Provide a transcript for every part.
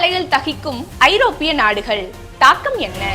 அலையில் தகிக்கும் ஐரோப்பிய நாடுகள் தாக்கம் என்ன?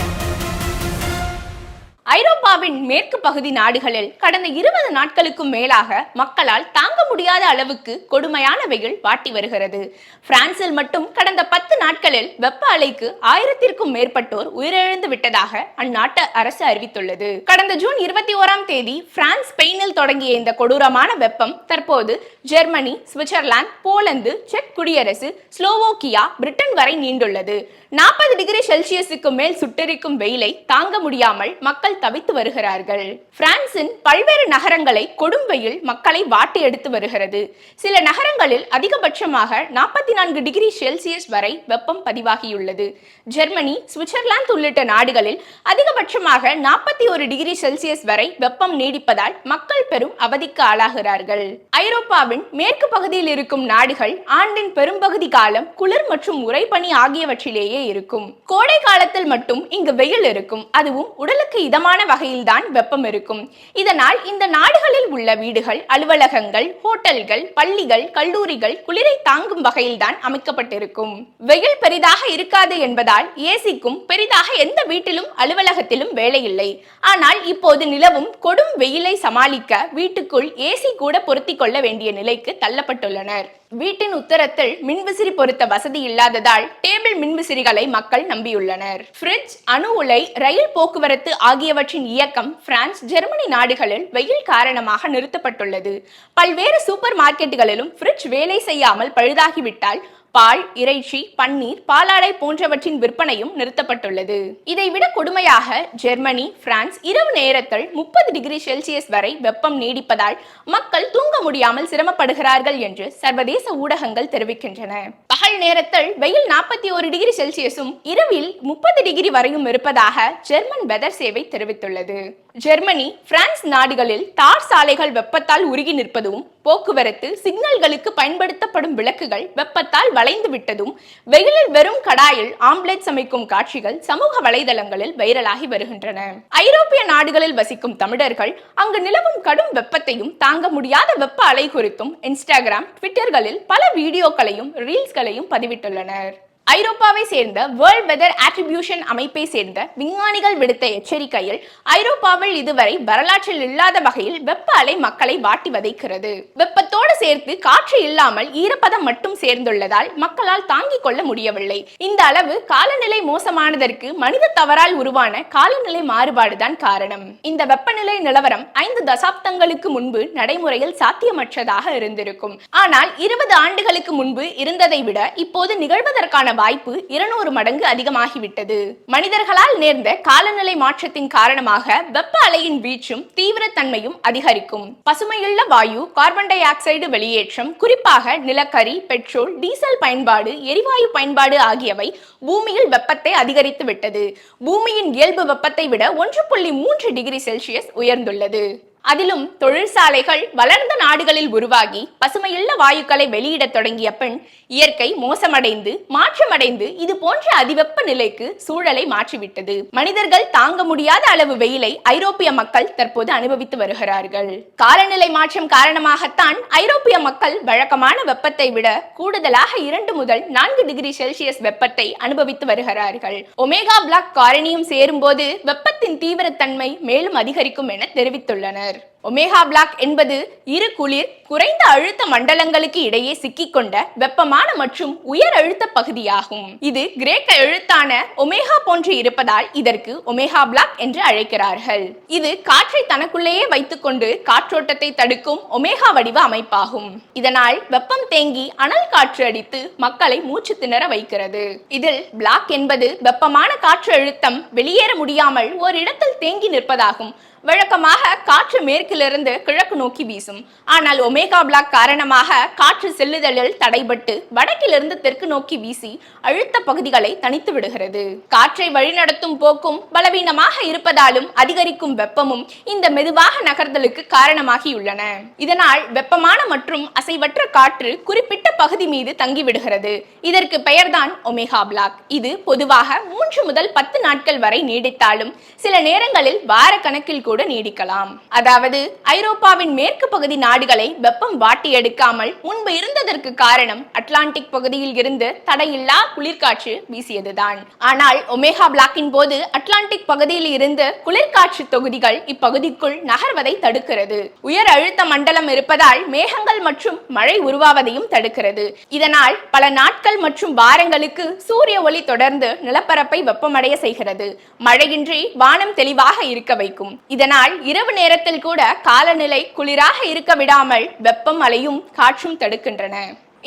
ஐரோப்பாவின் மேற்கு பகுதி நாடுகளில் கடந்த 20 நாட்களுக்கும் மேலாக மக்களால் தாங்க முடியாத அளவுக்கு கொடுமையான வெயில் வாட்டி வருகிறது. பிரான்சில் மட்டும் கடந்த 10 நாட்களில் வெப்ப அலைக்கு 1000க்கும் மேற்பட்டோர் உயிரிழந்து விட்டதாக அந்நாட்டு அரசு அறிவித்துள்ளது. கடந்த ஜூன் 21ஆம் தேதி பிரான்ஸ் ஸ்பெயினில் தொடங்கிய இந்த கொடூரமான வெப்பம் தற்போது ஜெர்மனி, சுவிட்சர்லாந்து, போலந்து, செக் குடியரசு, ஸ்லோவோக்கியா, பிரிட்டன் வரை நீண்டுள்ளது. 40 டிகிரி செல்சியஸுக்கு மேல் சுட்டெரிக்கும் வெயிலை தாங்க முடியாமல் மக்கள் தவித்து வருகிறார்கள். பிரான்சின் பல்வேறு நகரங்களை கொடும் வெயில் மக்களை வாட்டி எடுத்து வருகிறது. சில நகரங்களில் அதிகபட்சமாக 44 டிகிரி செல்சியஸ் வரை வெப்பம் பதிவாகியுள்ளது. ஜெர்மனி, சுவிட்சர்லாந்து உள்ளிட்ட நாடுகளில் அதிகபட்சமாக 41 டிகிரி செல்சியஸ் வரை வெப்பம் நீடிப்பதால் மக்கள் பெரும் அவதிக்கு ஆளாகிறார்கள். ஐரோப்பாவின் மேற்கு பகுதியில் இருக்கும் நாடுகள் ஆண்டின் பெரும்பகுதி காலம் குளிர் மற்றும் உறைபனி ஆகியவற்றிலேயே இருக்கும். கோடை காலத்தில் மட்டும் இங்கு வெயில் இருக்கும். அதுவும் உடலுக்கு இதமான வகையில்தான் வெப்பம் இருக்கும். இதனால் இந்த நாடுகளில் உள்ள வீடுகள், அலுவலகங்கள், ஹோட்டல்கள், பள்ளிகள், கல்லூரிகள் குளிரை தாங்கும் வகையில்தான் அமைக்கப்பட்டிருக்கும். வெயில் பெரிதாக இருக்காது என்பதால் ஏசிக்கும் பெரிதாக எந்த வீட்டிலும் அலுவலகத்திலும் வேலை இல்லை. ஆனால் இப்போது நிலவும் கொடும் வெயிலை சமாளிக்க வீட்டுக்குள் ஏசி கூட பொருத்திக் கொள்ள வேண்டிய நிலைக்கு தள்ளப்பட்டுள்ளனர். வீட்டின் உத்தரத்தில் மின்விசிறி பொருத்த வசதி இல்லாததால் டேபிள் மின்விசிறிகளை மக்கள் நம்பியுள்ளனர். பிரிட்ஜ், அணு உலை, ரயில் போக்குவரத்து ஆகியவற்றின் இயக்கம் பிரான்ஸ், ஜெர்மனி நாடுகளில் வெயில் காரணமாக நிறுத்தப்பட்டுள்ளது. பல்வேறு சூப்பர் மார்க்கெட்டுகளிலும் பிரிட்ஜ் வேலை செய்யாமல் பழுதாகிவிட்டால் பால், இறைச்சி, பன்னீர், பாலாடை போன்றவற்றின் விற்பனையும் நிறுத்தப்பட்டுள்ளது. இதைவிட கொடுமையாக ஜெர்மனி, பிரான்ஸ் இரவு நேரத்தில் 30 டிகிரி செல்சியஸ் வரை வெப்பம் நீடிப்பதால் மக்கள் தூங்க முடியாமல் சிரமப்படுகிறார்கள் என்று சர்வதேச ஊடகங்கள் தெரிவிக்கின்றன. பகல் நேரத்தில் வெயில் 41 டிகிரி செல்சியஸும் இரவில் 30 டிகிரி வரையும் இருப்பதாக ஜெர்மன் வெதர் சேவை தெரிவித்துள்ளது. ஜெர்மனி, பிரான்ஸ் நாடுகளில் தார் சாலைகள் வெப்பத்தால் உருகி நிற்பதும், போக்குவரத்து சிக்னல்களுக்கு பயன்படுத்தப்படும் விளக்குகள் வெப்பத்தால் வளைந்து விட்டதும், வெயிலில் வெறும் கடாயில் ஆம்லெட் சமைக்கும் காட்சிகள் சமூக வலைதளங்களில் வைரலாகி வருகின்றன. ஐரோப்பிய நாடுகளில் வசிக்கும் தமிழர்கள் அங்கு நிலவும் கடும் வெப்பத்தையும் தாங்க முடியாத வெப்ப அலை குறித்தும் இன்ஸ்டாகிராம், ட்விட்டர்களில் பல வீடியோக்களையும் ரீல்ஸ்களையும் பதிவிட்டுள்ளனர். ஐரோப்பாவை சேர்ந்த வேர்ல்ட் வெதர் அட்ரிபியூஷன் அமைப்பை சேர்ந்த விஞ்ஞானிகள் விடுத்த எச்சரிக்கையில் ஐரோப்பாவில் இதுவரை வரலாற்றில் இல்லாத வகையில் வெப்ப அலை மக்களை வாட்டி வதைக்கிறது. வெப்பத்தோடு சேர்த்து காற்று இல்லாமல் ஈரப்பதம் மட்டும் சேர்ந்துள்ளதால் மக்களால் தாங்கிக் கொள்ள முடியவில்லை. இந்த அளவு காலநிலை மோசமானதற்கு மனித தவறால் உருவான காலநிலை மாறுபாடுதான் காரணம். இந்த வெப்பநிலை நிலவரம் 5 தசாப்தங்களுக்கு முன்பு நடைமுறையில் சாத்தியமற்றதாக இருந்திருக்கும். ஆனால் 20 ஆண்டுகளுக்கு முன்பு இருந்ததை விட இப்போது நிகழ்வதற்கான வாய்ப்பு 200 மடங்கு அதிகமாகிவிட்டது. மனிதர்களால் நேர்ந்த காலநிலை மாற்றத்தின் காரணமாக வெப்ப அலையின் வீச்சும் தீவிரத்தன்மையும் அதிகரிக்கும். பசுமையுள்ள வாயு, கார்பன் டை ஆக்சைடு வெளியேற்றம், குறிப்பாக நிலக்கரி, பெட்ரோல், டீசல் பயன்பாடு, எரிவாயு பயன்பாடு ஆகியவை பூமியில் வெப்பத்தை அதிகரித்து விட்டது. பூமியின் இயல்பு வெப்பத்தை விட 1.3 டிகிரி செல்சியஸ் உயர்ந்துள்ளது. அதிலும் தொழிற்சாலைகள் வளர்ந்த நாடுகளில் உருவாகி பசுமையுள்ள வாயுக்களை வெளியிட தொடங்கிய பின் இயற்கை மோசமடைந்து மாற்றமடைந்து இது போன்ற அதிவெப்ப நிலைக்கு சூழலை மாற்றிவிட்டது. மனிதர்கள் தாங்க முடியாத அளவு வெயிலை ஐரோப்பிய மக்கள் தற்போது அனுபவித்து வருகிறார்கள். காலநிலை மாற்றம் காரணமாகத்தான் ஐரோப்பிய மக்கள் வழக்கமான வெப்பத்தை விட கூடுதலாக 2 முதல் 4 டிகிரி செல்சியஸ் வெப்பத்தை அனுபவித்து வருகிறார்கள். ஒமேகா பிளாக் காரணியும் சேரும் போது வெப்பத்தின் தீவிரத்தன்மை மேலும் அதிகரிக்கும் என தெரிவித்துள்ளனர். ஒமேகா பிளாக் என்பது இரு குளிர், குறைந்த அழுத்த மண்டலங்களுக்கு இடையே சிக்கிக்கொண்ட வெப்பமான மற்றும் உயர் அழுத்த பகுதியாகும். இது கிரேக்க எழுத்தான ஒமேகா போன்று இருப்பதால் இதற்கு ஒமேகா பிளாக் என்று அழைக்கிறார்கள். இது காற்றை தனக்குள்ளேயே வைத்துக்கொண்டு காற்றோட்டத்தை தடுக்கும் ஒமேகா வடிவ அமைப்பாகும். இதனால் வெப்பம் தேங்கி அனல் காற்று அடித்து மக்களை மூச்சு திணற வைக்கிறது. இதில் பிளாக் என்பது வெப்பமான காற்று அழுத்தம் வெளியேற முடியாமல் ஓரிடத்தில் தேங்கி நிற்பதாகும். வழக்கமாக காற்று மேற்கிலிருந்து கிழக்கு நோக்கி வீசும். ஆனால் ஒமேகா பிளாக் காரணமாக காற்று செல்லுதலில் தடைபட்டு வடக்கிலிருந்து தெற்கு நோக்கி வீசி அழுத்த பகுதிகளை தனித்து விடுகிறது. காற்றை வழிநடத்தும் போக்கும் பலவீனமாக இருப்பதாலும் அதிகரிக்கும் வெப்பமும் இந்த மெதுவாக நகர்தலுக்கு காரணமாகியுள்ளன. இதனால் வெப்பமான மற்றும் அசைவற்ற காற்று குறிப்பிட்ட பகுதி மீது தங்கிவிடுகிறது. இதற்கு பெயர்தான் ஒமேகா பிளாக். இது பொதுவாக 3 முதல் 10 நாட்கள் வரை நீடித்தாலும் சில நேரங்களில் வார கணக்கில் கூட நீடிக்கலாம். அதாவது ஐரோப்பாவின் மேற்கு பகுதி நாடுகளை வெப்பம் வாட்டி எடுக்காமல் முன்பு இருந்ததற்கு காரணம் அட்லாண்டிக் பகுதியில் இருந்து தடையில்லா குளிர்காற்று வீசியதுதான். ஆனால் ஒமேகா பிளாக்கின் போது அட்லாண்டிக் பகுதியில் இருந்து குளிர்காற்று தொகுதிகள் இப்பகுதிக்குள் நகர்வதை தடுக்கிறது. உயர் அழுத்த மண்டலம் இருப்பதால் மேகங்கள் மற்றும் மழை உருவாவதையும் தடுக்கிறது. இதனால் பல நாட்கள் மற்றும் வாரங்களுக்கு சூரிய ஒளி தொடர்ந்து நிலப்பரப்பை வெப்பமடைய செய்கிறது. மழையின்றி வானம் தெளிவாக இருக்க வைக்கும். இதனால் இரவு நேரத்தில் கூட காலநிலை குளிராக இருக்க விடாமல் வெப்பம் அலையும் காற்றும் தடுக்கின்றன.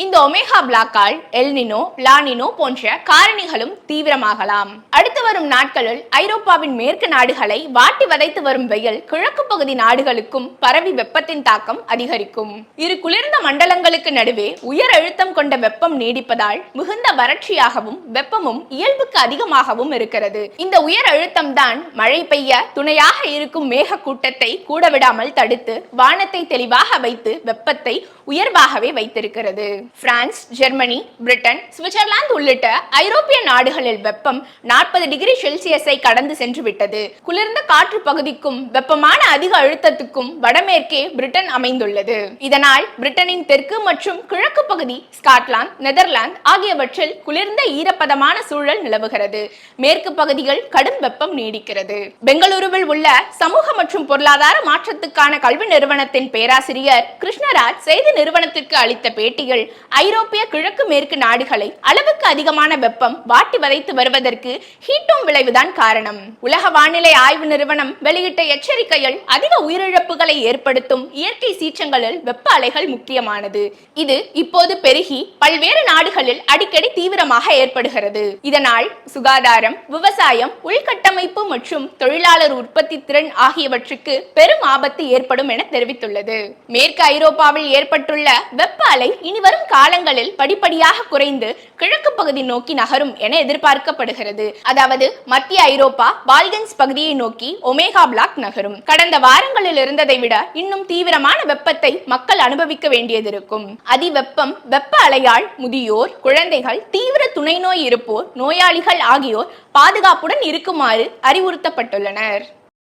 இந்த ஒமேகா பிளாக்கால் எல்னினோ, லானினோ போன்ற காரணிகளும் தீவிரமாகலாம். அடுத்து வரும் நாட்களில் ஐரோப்பாவின் மேற்கு நாடுகளை வாட்டி வதைத்து வரும் வெயில் கிழக்கு பகுதி நாடுகளுக்கும் பரவி வெப்பத்தின் தாக்கம் அதிகரிக்கும். இரு குளிர்ந்த மண்டலங்களுக்கு நடுவே உயர் அழுத்தம் கொண்ட வெப்பம் நீடிப்பதால் மிகுந்த வறட்சியாகவும் வெப்பமும் இயல்புக்கு அதிகமாகவும் இருக்கிறது. இந்த உயர் அழுத்தம் தான் மழை பெய்ய துணையாக இருக்கும் மேக கூட்டத்தை கூட விடாமல் தடுத்து வானத்தை தெளிவாக வைத்து வெப்பத்தை உயர்வாகவே வைத்திருக்கிறது. பிரான்ஸ், ஜெர்மனி, பிரிட்டன், சுவிட்சர்லாந்து உள்ளிட்ட ஐரோப்பிய நாடுகளில் வெப்பம் 40 டிகிரி செல்சியஸை கடந்து சென்று விட்டது. குளிர்ந்த காற்று பகுதிக்கும் வெப்பமான அதிக அழுத்தத்துக்கும் வடமேற்கே பிரிட்டன் அமைந்துள்ளது. இதனால் பிரிட்டனின் தெற்கு மற்றும் கிழக்கு பகுதி, ஸ்காட்லாந்து, நெதர்லாந்து ஆகியவற்றில் குளிர்ந்த ஈரப்பதமான சூழல் நிலவுகிறது. மேற்கு பகுதிகள் கடும் வெப்பம் நீடிக்கிறது. பெங்களூருவில் உள்ள சமூக மற்றும் பொருளாதார மாற்றத்துக்கான கல்வி நிறுவனத்தின் பேராசிரியர் கிருஷ்ணராஜ் செய்தி நிறுவனத்திற்கு அளித்த பேட்டியில் ஐரோப்பிய கிழக்கு மேற்கு நாடுகளை அளவுக்கு அதிகமான வெப்பம் வாட்டி வதைத்து வருவதற்கு ஹீட்டோம் விளைவுதான் காரணம். உலக வானிலை ஆய்வு நிறுவனம் வெளியிட்ட எச்சரிக்கையில் அதிக உயிரிழப்புகளை ஏற்படுத்தும் இயற்கை சீற்றங்களில் வெப்ப அலைகள் முக்கியமானது. இது இப்போது பெருகி பல்வேறு நாடுகளில் அடிக்கடி தீவிரமாக ஏற்படுகிறது. இதனால் சுகாதாரம், விவசாயம், உள்கட்டமைப்பு மற்றும் தொழிலாளர் உற்பத்தி திறன் ஆகியவற்றுக்கு பெரும் ஆபத்து ஏற்படும் என தெரிவித்துள்ளது. மேற்கு ஐரோப்பாவில் ஏற்பட்டுள்ள வெப்ப அலை இனிவரும் காலங்களில் படிப்படியாக குறைந்து கிழக்கு பகுதி நோக்கி நகரும் என எதிர்பார்க்கப்படுகிறது. அதாவது மத்திய ஐரோப்பா பால்கன்ஸ் பகுதியை நோக்கி ஒமேகா பிளாக் நகரும். கடந்த வாரங்களில் இருந்ததை விட இன்னும் தீவிரமான வெப்பத்தை மக்கள் அனுபவிக்க வேண்டியது இருக்கும். அதிவெப்பம், வெப்ப அலையால் முதியோர், குழந்தைகள், தீவிர துணை நோய் இருப்போர், நோயாளிகள் ஆகியோர் பாதுகாப்புடன் இருக்குமாறு அறிவுறுத்தப்பட்டுள்ளனர்.